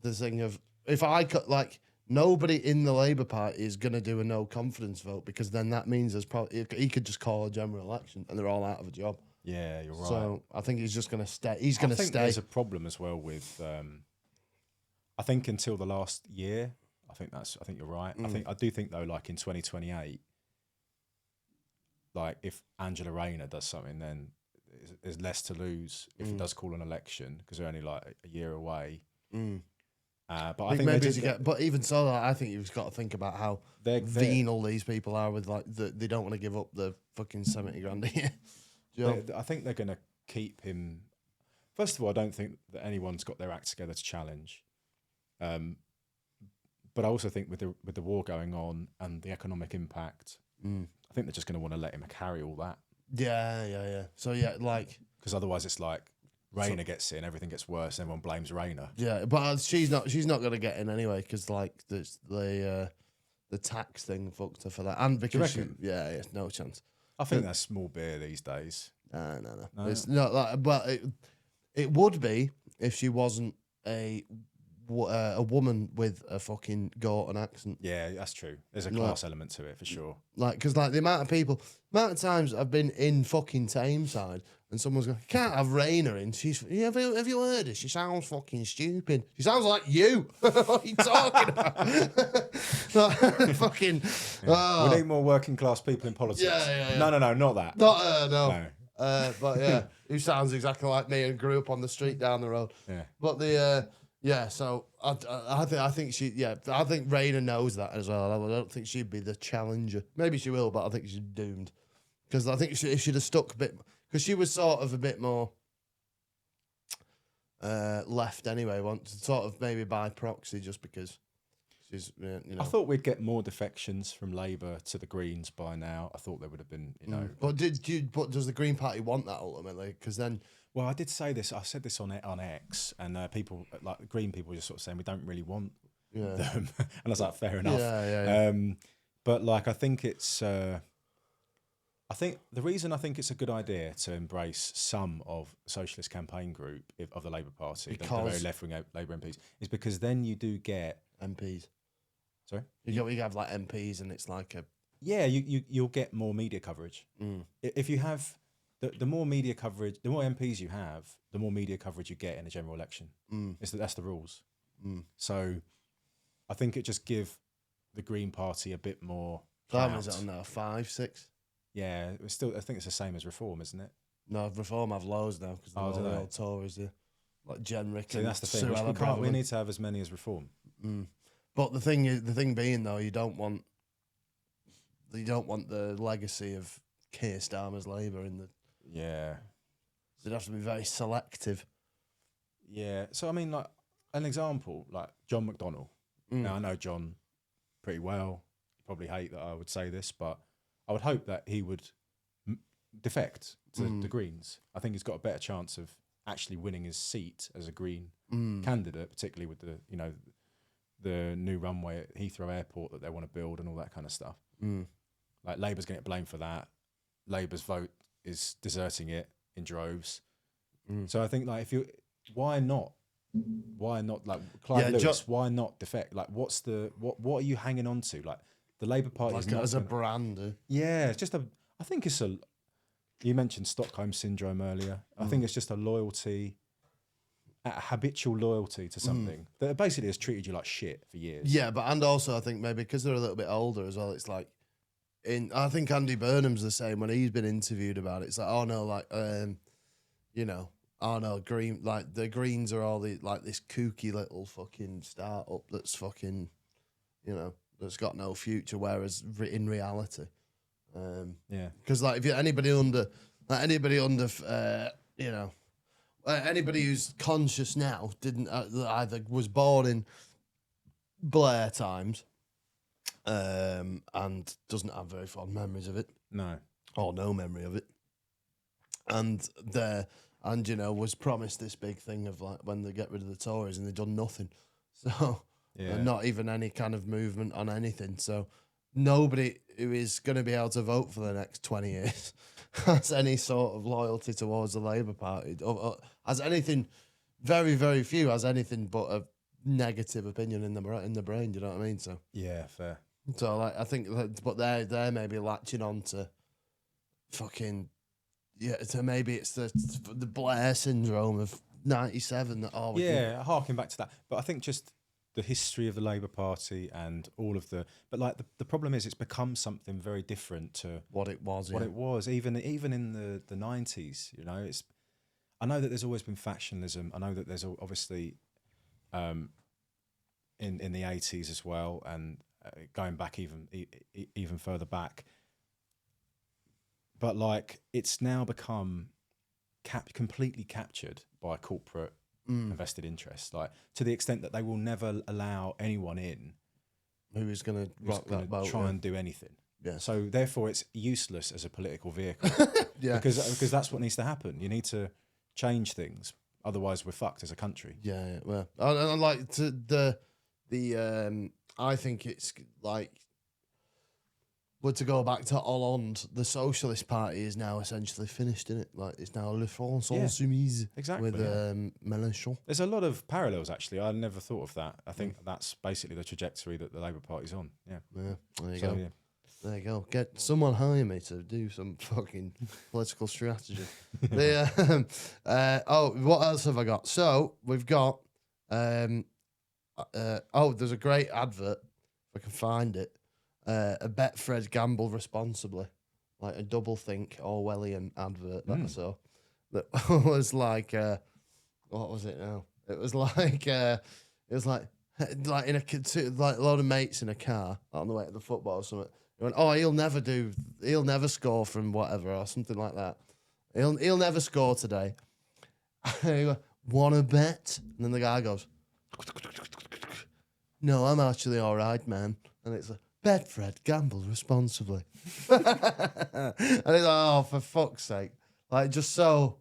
the thing of, if I could, nobody in the Labour Party is going to do a no confidence vote, because then that means there's probably, he could just call a general election and they're all out of a job. Yeah, you're right. So I think he's just going to stay. He's going to I think stay. there's a problem as well with. I think until the last year, I think you're right. I do think though, in 2028, if Angela Rayner does something, then there's less to lose if it does call an election, because they're only a year away. But I think maybe but even so, I think you've got to think about how venal these people are with they don't want to give up the fucking 70 grand a year. I think they're going to keep him. First of all, I don't think that anyone's got their act together to challenge. But I also think with the war going on and the economic impact, I think they're just going to want to let him carry all that. Yeah. So because otherwise it's Rayner gets in, everything gets worse, and everyone blames Rayner. Yeah, but she's not going to get in anyway, because the tax thing fucked her for that, and because no chance. I think that's small beer these days. No. It's not but it would be if she wasn't a woman with a fucking Gorton accent. Yeah, that's true. There's a class element to it for sure. Because the amount of times I've been in fucking Tameside and someone's going, can't have Rayner in. Have you heard her? She sounds fucking stupid. She sounds like you. What are you talking about? Fucking. Yeah. We need more working class people in politics. Yeah. No, not that. Not her, no. But yeah, who sounds exactly like me and grew up on the street down the road. Yeah. But so I think Rayner knows that as well. I don't think she'd be the challenger. Maybe she will, but I think she's doomed. Because I think if she'd have stuck a bit, because she was sort of a bit more left anyway, sort of maybe by proxy, just because she's, I thought we'd get more defections from Labour to the Greens by now. I thought there would have been, But does the Green Party want that ultimately? Because then. Well, I did say this. I said this on X, and people Green people were just sort of saying we don't really want them, and I was like, fair enough. Yeah. But I think it's. I think the reason I think it's a good idea to embrace some of the socialist campaign group of the Labour Party, the very left-wing Labour MPs, is because then you do get MPs. Sorry, you have MPs, and it's you'll get more media coverage if you have. The more media coverage, the more MPs you have, the more media coverage you get in a general election. That's the rules. So I think it just give the Green Party a bit more. How many is it on now? 5, 6? Yeah, I think it's the same as Reform, isn't it? No, Reform have loads now because they're all Tories. Yeah, like Jen Rick. So that's the thing. We need to have as many as Reform. But the thing being though, you don't want the legacy of Keir Starmer's Labour in the. Yeah. So you'd have to be very selective. Yeah. So, I mean, an example, John McDonnell. Now, I know John pretty well. You probably hate that I would say this, but I would hope that he would defect to the Greens. I think he's got a better chance of actually winning his seat as a Green candidate, particularly with the new runway at Heathrow Airport that they want to build and all that kind of stuff. Labour's going to get blamed for that. Labour's vote is deserting it in droves. So I think why not Clive Lewis? Why not defect? What are you hanging on to? The Labour Party is not as a brand. Yeah, it's just I think it's You mentioned Stockholm syndrome earlier. I think it's just a habitual loyalty to something that basically has treated you like shit for years. Yeah, but and also I think maybe because they're a little bit older as well, it's like I think Andy Burnham's the same when he's been interviewed about it. It's like, oh no, like you know, oh no, green, like the Greens are all the like this kooky little fucking startup that's fucking, you know, that's got no future. Whereas in reality, Yeah. because like if you're anybody under, you know, anybody who's conscious now didn't either was born in Blair times, and doesn't have very fond memories of it, No. or no memory of it, and you know was promised this big thing of like when they get rid of the Tories and they've done nothing, so Yeah. not even any kind of movement on anything. So nobody who is going to be able to vote for the next 20 years has any sort of loyalty towards the Labour Party, or has anything. Very, very few has anything but a negative opinion in the brain. Do you know what I mean? So Yeah, fair. so like I think, but they're maybe latching on to fucking So maybe it's the Blair syndrome of '97 that Yeah, harking back to that. But I think just the history of the Labour Party and all of but like the problem is it's become something very different to what it was. what it was, even in the 90s. You know, I know that there's always been factionalism. I know that there's obviously in the 80s as well, and going back even further back. But like it's now become completely captured by corporate invested interests, like to the extent that they will never allow anyone in who is going to rock that boat, try and do anything. Yeah. So therefore, it's useless as a political vehicle. Yeah. Because that's what needs to happen. You need to change things, otherwise we're fucked as a country. Yeah. Well, and like the I think it's like. But to go back to Hollande, the Socialist Party is now essentially finished, isn't it? Like it's now Le France Insoumise exactly, with Mélenchon. There's a lot of parallels, actually. I never thought of that. I think that's basically the trajectory that the Labour Party's on. Yeah. Yeah. There you So, go. yeah. There you go. Get someone hire me to do some fucking political strategy. What else have I got? So we've got. There's a great advert. If I can find it. A Betfred gamble responsibly, like a double think Orwellian advert that I saw. That was like, what was it now? It was like in a like a load of mates in a car on the way to the football or something. He went, he'll never score from whatever or something like that. He'll never score today. He went, wanna bet? And then the guy goes, no, I'm actually all right, man. And it's like, Betfred, gamble responsibly. And it's like, for fuck's sake. Like, just so...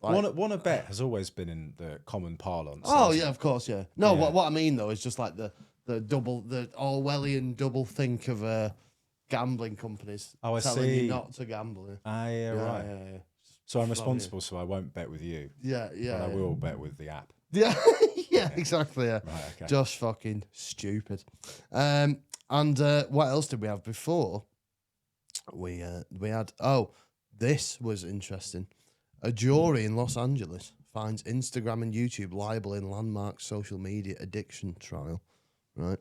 Wanna bet has always been in the common parlance. Oh, yeah, of course, yeah. No, Yeah. what I mean, though, is just like the Orwellian double think of gambling companies. Oh, I telling see. you not to gamble. Yeah. Ah, yeah, right. Yeah. So I'm responsible, so I won't bet with you. Yeah. But I will bet with the app. Yeah, yeah, exactly. Yeah, Right, okay. just fucking stupid. And what else did we have before? We had. Oh, this was interesting. A jury in Los Angeles finds Instagram and YouTube liable in landmark social media addiction trial, right?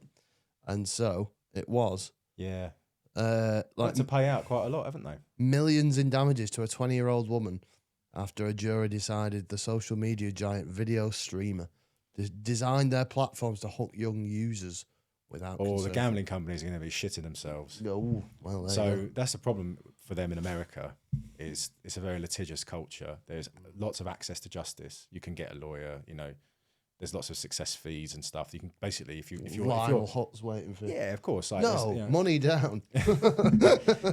And so it was. Yeah. Like To pay out quite a lot, haven't they? millions in damages to a 20-year-old woman after a jury decided the social media giant video streamer designed their platforms to hook young users without Or the consent. gambling companies are going to be shitting themselves. Oh, well, there you So go. that's the problem for them in America. Is it's a very litigious culture. There's lots of access to justice. You can get a lawyer. You know, there's lots of success fees and stuff. You can basically, if you're Lionel Hutz waiting for you. yeah, of course. Like, No, you know. money down.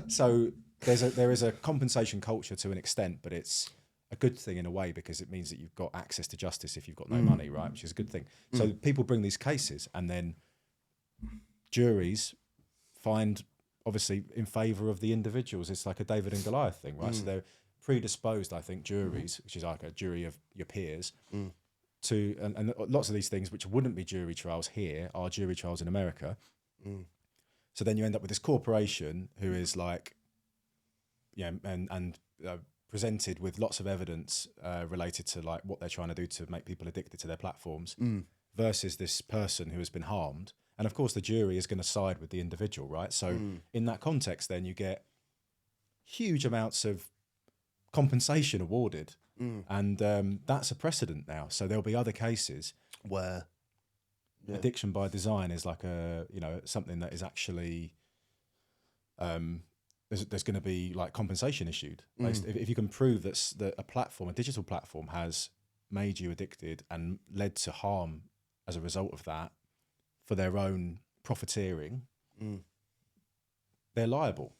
So there is a compensation culture to an extent, but it's a good thing in a way because it means that you've got access to justice if you've got no money, right? Which is a good thing. So people bring these cases, and then juries find obviously in favour of the individuals. It's like a David and Goliath thing, right? So they're predisposed, I think, juries, which is like a jury of your peers, to and lots of these things which wouldn't be jury trials here are jury trials in America. So then you end up with this corporation who is like, presented with lots of evidence related to like what they're trying to do to make people addicted to their platforms, versus this person who has been harmed. And of course, the jury is going to side with the individual, right? So in that context, then you get huge amounts of compensation awarded, and that's a precedent now. So there'll be other cases where addiction by design is like something that is actually there's going to be like compensation issued based, if you can prove that a digital platform has made you addicted and led to harm as a result of that for their own profiteering, they're liable.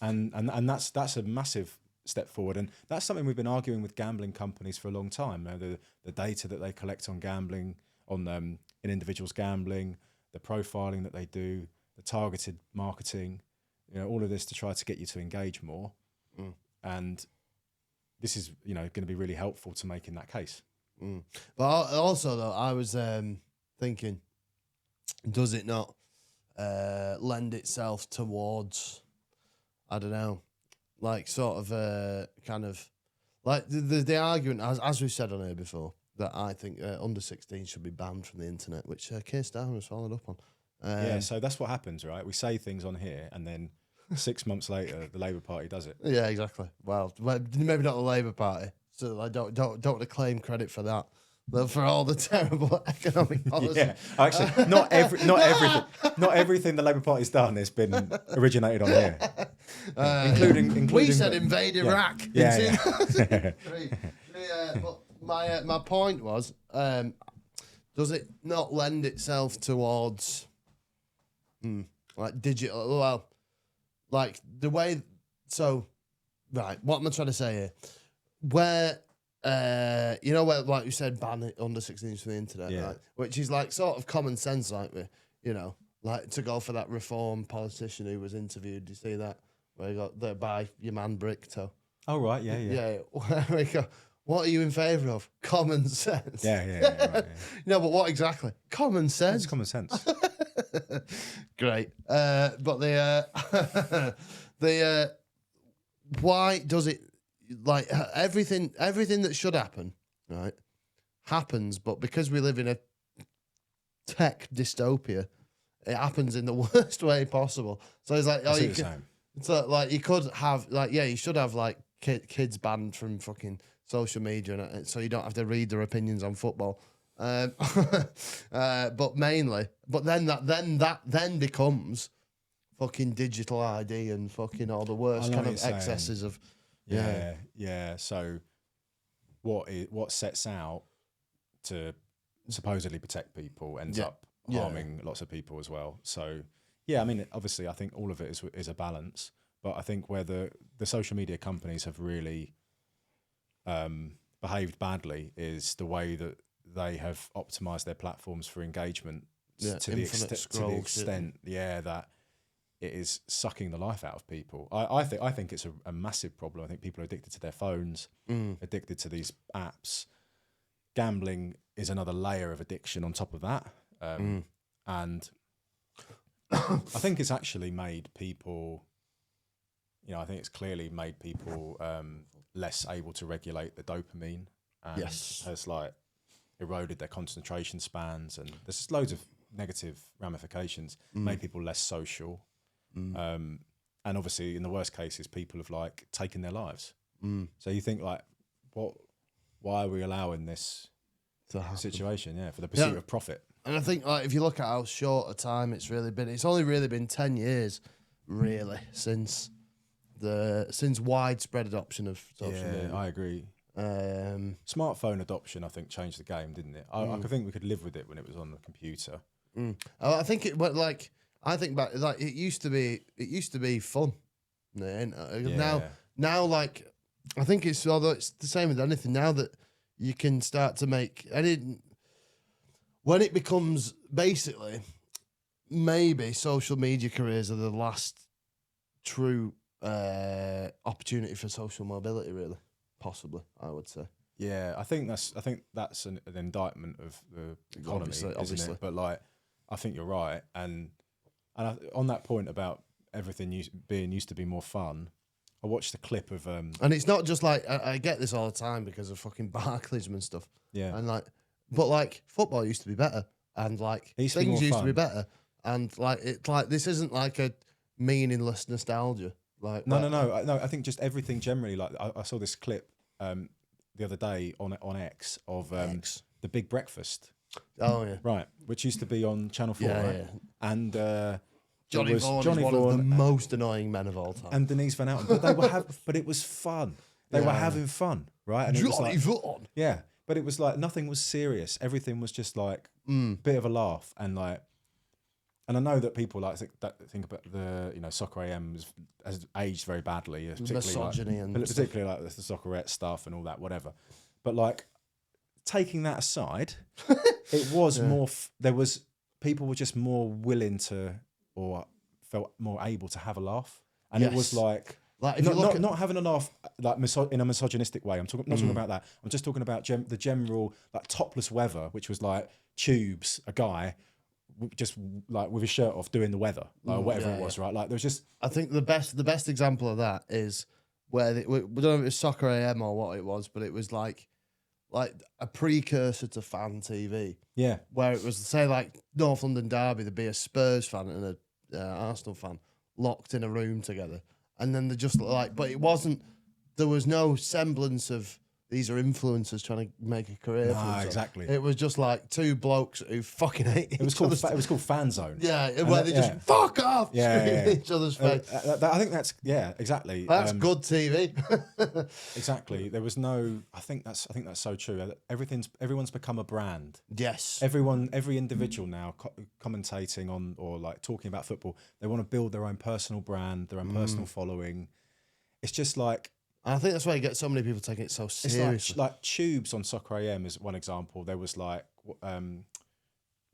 And that's a massive step forward, and that's something we've been arguing with gambling companies for a long time. The data that they collect on gambling, in individuals gambling, the profiling that they do, the targeted marketing, all of this to try to get you to engage more, and this is going to be really helpful to making that case. But also though, I was thinking, does it not lend itself towards, I don't know, like sort of kind of like the argument, as we've said on here before, that I think under 16 should be banned from the internet, which Keir Starmer has followed up on. So that's what happens, right? We say things on here, and then 6 months later, the Labour Party does it. Yeah, exactly. Well, maybe not the Labour Party, so I don't want to claim credit for that. But for all the terrible economic policy. Yeah, actually, not everything the Labour Party's done has been originated on here, including. We said invade Iraq. Yeah. But my point was, does it not lend itself towards like digital? Well, like the way. So, right. What am I trying to say here? Where. Where, like you said, ban it under 16s for the internet, right? Which is like sort of common sense, like like to go for that reform politician who was interviewed. Do you see that? Where he got there by your man Bricktoe. Oh right, yeah. Where we go, what are you in favour of? Common sense. Yeah. No, but what exactly? Common sense. It's common sense. Great. But the why does it? Like everything that should happen, right, happens, but because we live in a tech dystopia, it happens in the worst way possible. So it's like, you could have you should have like kids banned from fucking social media, and so you don't have to read their opinions on football. But then becomes fucking digital ID and fucking all the worst kind of excesses of. Yeah. So what sets out to supposedly protect people ends up harming lots of people as well. So I mean, obviously, I think all of it is a balance. But I think where the social media companies have really behaved badly is the way that they have optimized their platforms for engagement to the extent that it is sucking the life out of people. I think it's a massive problem. I think people are addicted to their phones, addicted to these apps. Gambling is another layer of addiction on top of that. And I think it's actually made people, I think it's clearly made people less able to regulate the dopamine, and has like eroded their concentration spans, and there's just loads of negative ramifications. Made people less social. And obviously in the worst cases people have like taken their lives. So you think like, why are we allowing this situation for the pursuit of profit? And I think like if you look at how short a time it's only really been 10 years really since widespread adoption of social media. I agree. Smartphone adoption I think changed the game, didn't it? I think we could live with it when it was on the computer. I think it went like, I think back, like it used to be fun. Now, like I think although it's the same with anything now that you can start to make when it becomes basically maybe social media careers are the last true opportunity for social mobility, really, possibly I would say. Yeah, I think that's an indictment of the economy, obviously. But like, I think you're right, and on that point about everything being used to be more fun, I watched a clip of And it's not just like I get this all the time because of fucking Barclays and stuff. Yeah. And like, but like football used to be better, and like It used to be things more used to be fun. better, and like it's like this isn't like a meaningless nostalgia. Like No. I think just everything generally. Like I saw this clip the other day on X of X. the Big Breakfast, Oh yeah. right, which used to be on Channel 4, Yeah, right? yeah. And Johnny it was Vaughan Johnny is one of the Vaughan most annoying men of all time. and Denise Van Outen, but but it was fun. They were having fun, right? And it was Johnny like, Vaughan. yeah, but it was like nothing was serious. Everything was just like bit of a laugh and like. And I know that people like think about the Soccer AM has aged very badly, particularly Misogyny and particularly like the Soccerette stuff and all that, whatever. But like taking that aside, it was more. There was people were just more willing to or felt more able to have a laugh, and it was like. Like if you look at, Not having a laugh like in a misogynistic way. I'm not talking about that. I'm just talking about the general like topless weather, which was like Tubes, a guy, just like with his shirt off doing the weather, or whatever it was, right? Like there was just. I think the best example of that is where we don't know if it was Soccer AM or what it was, but it was like a precursor to fan TV. Yeah. Where it was say like North London Derby, there'd be a Spurs fan and a Arsenal fan locked in a room together. And then they just like, but it wasn't. There was no semblance of these are influencers trying to make a career. No, for themselves. exactly. It was just like two blokes who fucking hate It was each other's. called. It was called Fan Zone. Yeah, where they just fuck off, screaming each other's face. I think that's exactly. That's good TV. Exactly. There was no. I think that's so true. Everyone's become a brand. Yes. Every individual now commentating on or like talking about football, they want to build their own personal brand, their own personal following. It's just like. I think that's why you get so many people taking it so seriously. It's like Tubes on Soccer AM is one example. There was like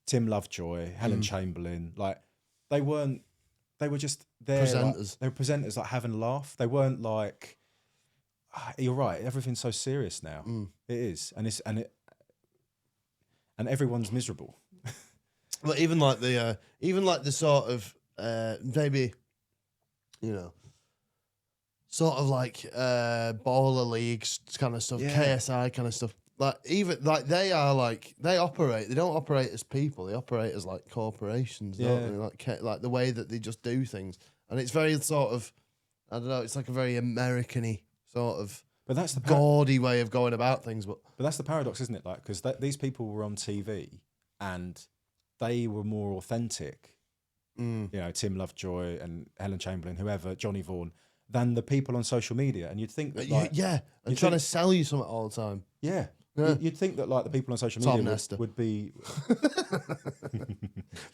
Tim Lovejoy, Helen Chamberlain. Like they were just there. Presenters. Like, they were presenters, like having a laugh. They weren't like. You're right. Everything's so serious now. It is, and everyone's miserable. But even like the sort of maybe, sort of like baller leagues kind of stuff, KSI kind of stuff. Like even like they don't operate as people. They operate as like corporations, don't they? Like the way that they just do things, and it's very sort of, I don't know. It's like a very American-y sort of. But that's the gaudy way of going about things. But that's the paradox, isn't it? Like because these people were on TV and they were more authentic. Tim Lovejoy and Helen Chamberlain, whoever, Johnny Vaughan, than the people on social media. And you'd think that and trying to sell you something all the time. Yeah. You'd think that like the people on social Tom media Nestor. would be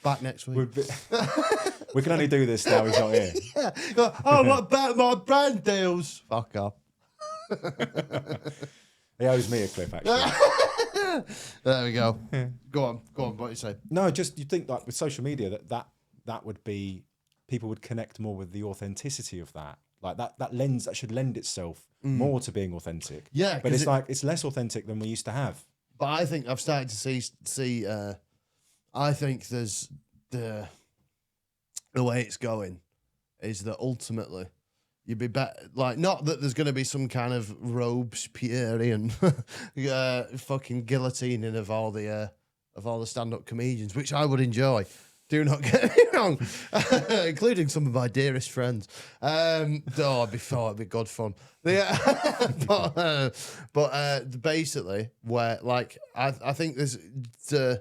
back next week. We can only do this now he's not here. Oh, what about my brand deals? Fuck off. He owes me a clip actually. There we go. Go on. What do you say? No, just you think like with social media that would be people would connect more with the authenticity of that. Like that should lend itself more to being authentic. Yeah, but it's less authentic than we used to have. But I think I've started to see. I think there's the way it's going is that ultimately you'd be better. Like not that there's going to be some kind of Robespierrean fucking guillotining of all the stand-up comedians, which I would enjoy. Do not get me wrong, including some of my dearest friends. It'd be good fun. But basically, where like I think there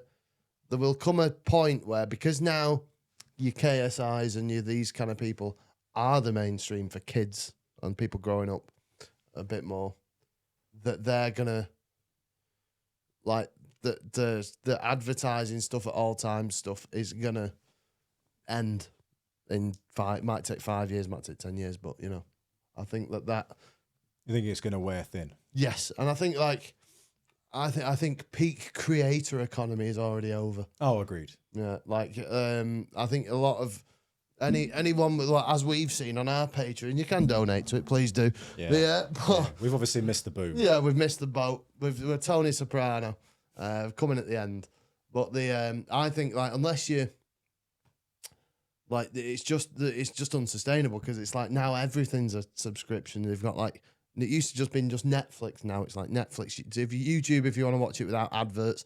will come a point where because now your KSIs and these kind of people are the mainstream for kids and people growing up a bit more, that they're gonna like. The advertising stuff at all times stuff is gonna end in might take 5 years, might take 10 years, but I think that you think it's gonna wear thin. Yes, and I think like I think peak creator economy is already over. Oh, agreed. Yeah, like I think a lot of anyone with, like, as we've seen on our Patreon, you can donate to it, please do. Yeah. We've obviously missed the boom. Yeah, we've missed the boat. We're Tony Soprano. Coming at the end, but I think like unless like it's just unsustainable because it's like now everything's a subscription. They've got like it used to just been just Netflix. Now it's like Netflix. If you YouTube, if you want to watch it without adverts,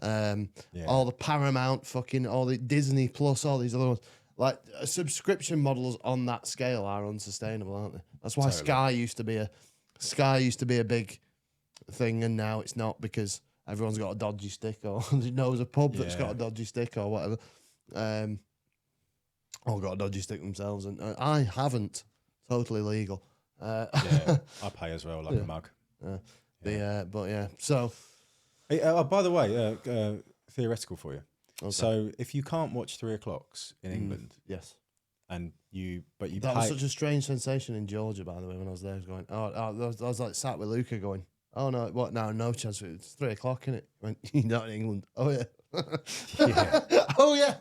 all the Paramount, fucking all the Disney Plus, all these other ones. Like subscription models on that scale are unsustainable, aren't they? That's why Sky used to be a big thing, and now it's not because everyone's got a dodgy stick or knows a pub that's got a dodgy stick or whatever. Or got a dodgy stick themselves, and I haven't. Totally legal. I pay as well, like a mug. But yeah. So, by the way, theoretical for you. Okay. So, if you can't watch 3 o'clocks in England, yes, and you that pay, was such a strange sensation in Georgia, by the way, when I was there. I was going, I was like sat with Luca, going, oh no, what now? No chance. It's 3 o'clock, innit? Went, you're not in England. Oh yeah. Oh yeah.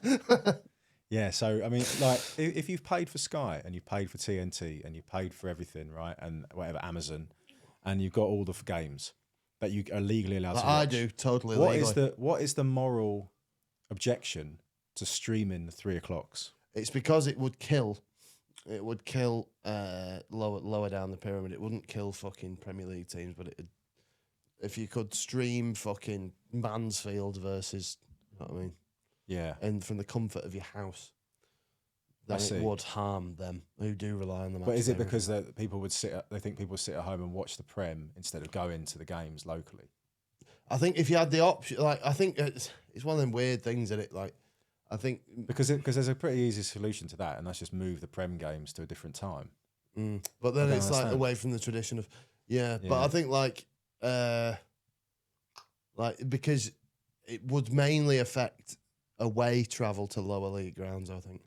Yeah, so I mean, like, if you've paid for Sky and you paid for TNT and you paid for everything, right, and whatever Amazon, and you've got all the games that you are legally allowed to watch, I do totally. Legally. What is the moral objection to streaming the 3 o'clocks? It's because it would kill lower down the pyramid. It wouldn't kill fucking Premier League teams, but if you could stream fucking Mansfield versus, you know what I mean. Yeah. And from the comfort of your house, then it would harm them who do rely on the match. But is it because they think people would sit at home and watch the Prem instead of going to the games locally? I think if you had the option, like, I think it's one of them weird things, isn't it? Like, I think because there's a pretty easy solution to that, and that's just move the Prem games to a different time. But then it's like away from the tradition of But I think like because it would mainly affect away travel to lower league grounds, I think.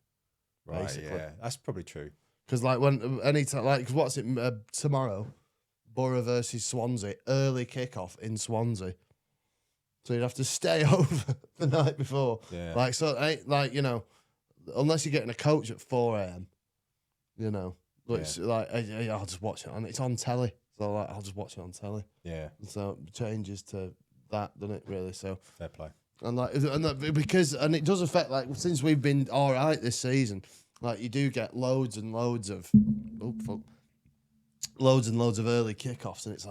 Right, basically. yeah, that's probably true. Because like when any time, like what's it tomorrow, Borough versus Swansea, early kickoff in Swansea, so you'd have to stay over the night before. Yeah, like so, like you know, unless you're getting a coach at 4 a.m, you know, which like I'll just watch it on. It's on telly, so like I'll just watch it on telly. Yeah, so it changes to that, doesn't it? Really, so fair play. And because it does affect, like, since we've been all right this season, like you do get loads and loads of early kickoffs, and it's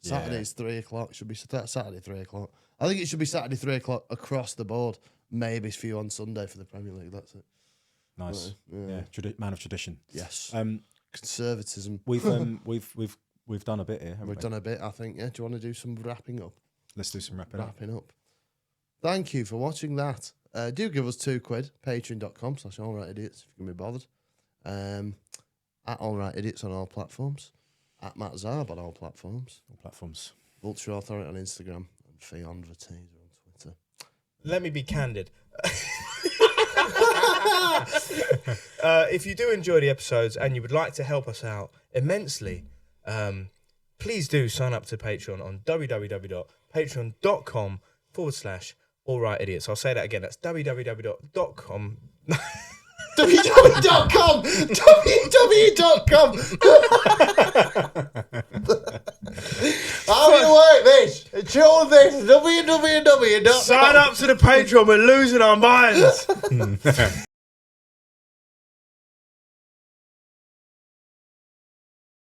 Saturday's 3 o'clock. Should be Saturday 3 o'clock. I think it should be Saturday 3 o'clock across the board. Maybe it's few on Sunday for the Premier League. That's it. Nice, man of tradition. Yes. Conservatism. We've done a bit here. We've done a bit, I think. Yeah. Do you want to do some wrapping up? Let's do some wrapping up. Thank you for watching that. Do give us £2, patreon.com/allrightidiots if you can be bothered. At allrightidiots on all platforms. At Matt Zarb on all platforms. Vulture Authority on Instagram. And Fionn Viteza on Twitter. Let me be candid. If you do enjoy the episodes and you would like to help us out immensely, please do sign up to Patreon on www.patreon.com/allrightidiots. I'll say that again. That's www.com. www.com. How do you work this? Show this. www. Sign up to the Patreon. We're losing our minds.